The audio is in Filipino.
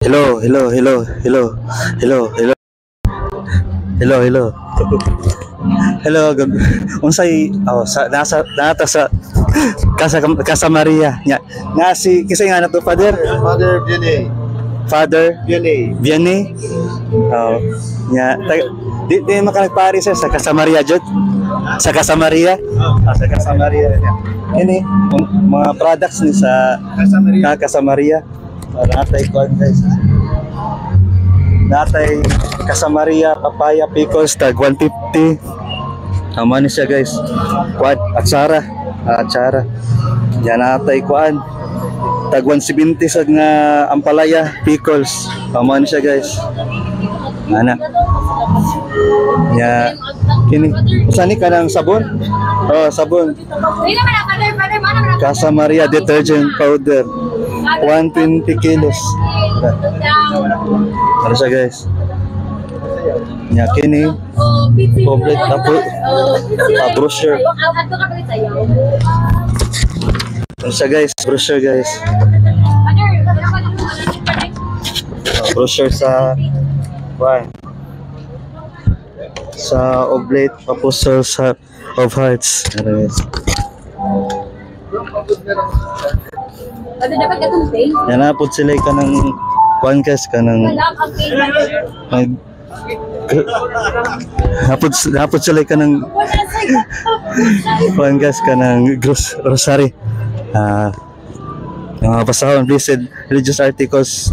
Hello, hello, hello, hello, hello, hello, hello, hello. Hello, good. Unsay nata sa Casa Maria nya. Nasi kisay nga nato Father. Father Vianney. Father Vianney. Vianney. Oh, nya di makalagpari sa Casa Maria jud. Sa Casa Maria. Sa Casa Maria nya. Ini mga products ni sa Casa Maria. Natay ko guys. Natay Casa Maria papaya pickles tag 150. Tama ni siya guys. Kuan atsara. Atsara. Yan natay kuan tag 170 sad nga ampalaya pickles. Tama ni siya guys. Ana. Ya. Kini usani ka ng sabon? Oh, sabon. Casa Maria detergent powder. 120 kilos. Ano siya guys? Nya kini complete tapos brochure. Ano siya guys? Brochure guys. Brochure sa sa Oblate Apostles of Hearts. Ano guys? Yan na po sila ka ng podcast ka ng hapot sila ka ng podcast ka ng rosary. Mga pasahon, blessed religious articles.